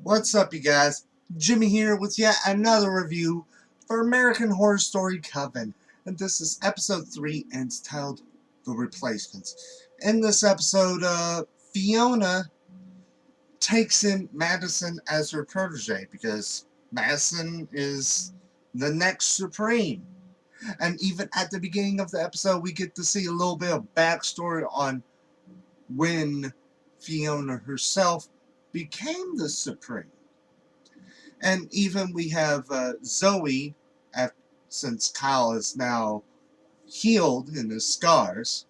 What's up, you guys? Jimmy here with yet another review for American Horror Story Coven. And this is episode 3 and it's titled The Replacements. In this episode, Fiona takes in Madison as her protege because Madison is the next Supreme. And even at the beginning of the episode, we get to see a little bit of backstory on when Fiona herself became the Supreme. And even we have Zoe, since Kyle is now healed in his scars,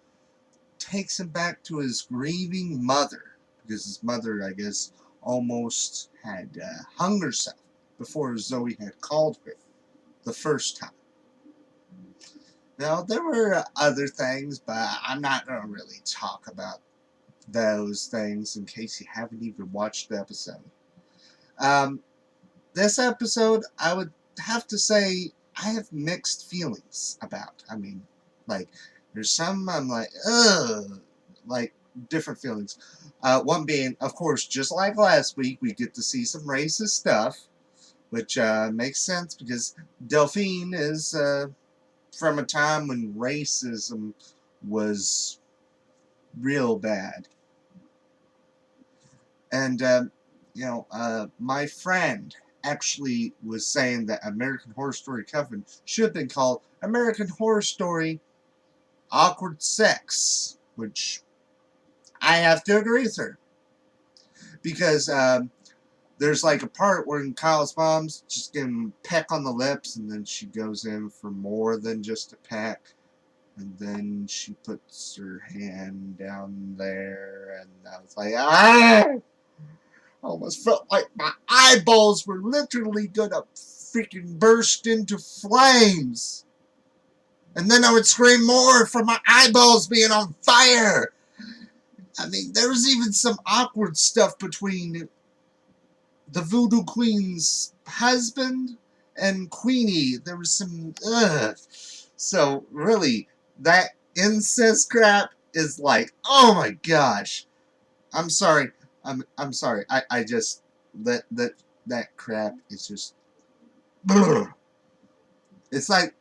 takes him back to his grieving mother, because his mother, I guess, almost had hung herself before Zoe had called her the first time. Now, there were other things, but I'm not going to really talk about those things in case you haven't even watched the episode. This episode, I would have to say, I have mixed feelings about. I mean, like, there's some I'm like, ugh, like, different feelings. One being, of course, just like last week, we get to see some racist stuff, which makes sense because Delphine is from a time when racism was real bad. And, my friend actually was saying that American Horror Story Coven should have been called American Horror Story Awkward Sex, which I have to agree with her. Because there's like a part where Kyle's mom's just getting him a peck on the lips, and then she goes in for more than just a peck. And then she puts her hand down there, and I was like, ah! I almost felt like my eyeballs were literally gonna freaking burst into flames. And then I would scream more for my eyeballs being on fire. I mean, there was even some awkward stuff between the Voodoo Queen's husband and Queenie. There was some, ugh. So, really, that incest crap is like, oh my gosh. I'm sorry. I'm sorry. I just that crap is just ugh. It's like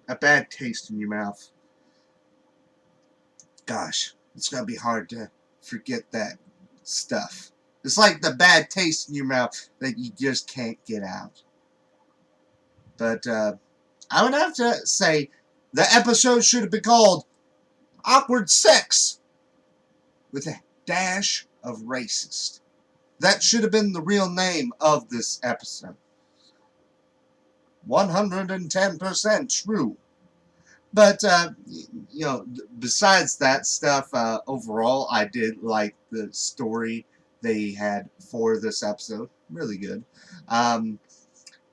a bad taste in your mouth. Gosh, it's gonna be hard to forget that stuff. It's like the bad taste in your mouth that you just can't get out. But I would have to say the episode should have been called Awkward Sex with a dash of racist. That should have been the real name of this episode. 110% true. But, besides that stuff, overall, I did like the story they had for this episode. Really good.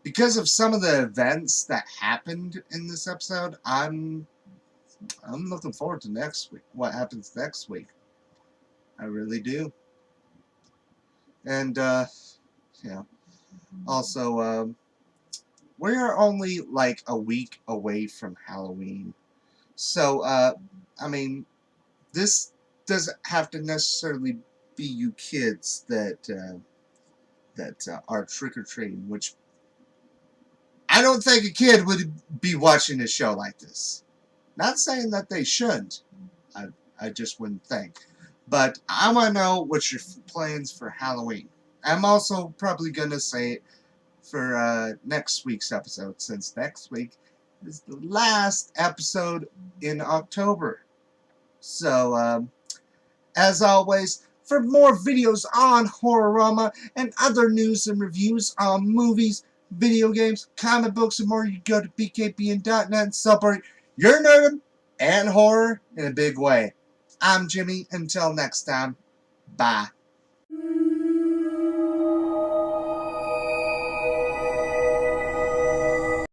Because of some of the events that happened in this episode, I'm looking forward to next week. What happens next week? I really do. And, also, we are only like a week away from Halloween. So, I mean, this doesn't have to necessarily be you kids that are trick-or-treating, which I don't think a kid would be watching a show like this. Not saying that they shouldn't. I just wouldn't think. But I want to know what's your plans for Halloween. I'm also probably going to say it for next week's episode, since next week is the last episode in October. So, as always, for more videos on Horrorama and other news and reviews on movies, video games, comic books, and more, you go to bkbn.net and celebrate your nerd and horror in a big way. I'm Jimmy. Until next time, bye.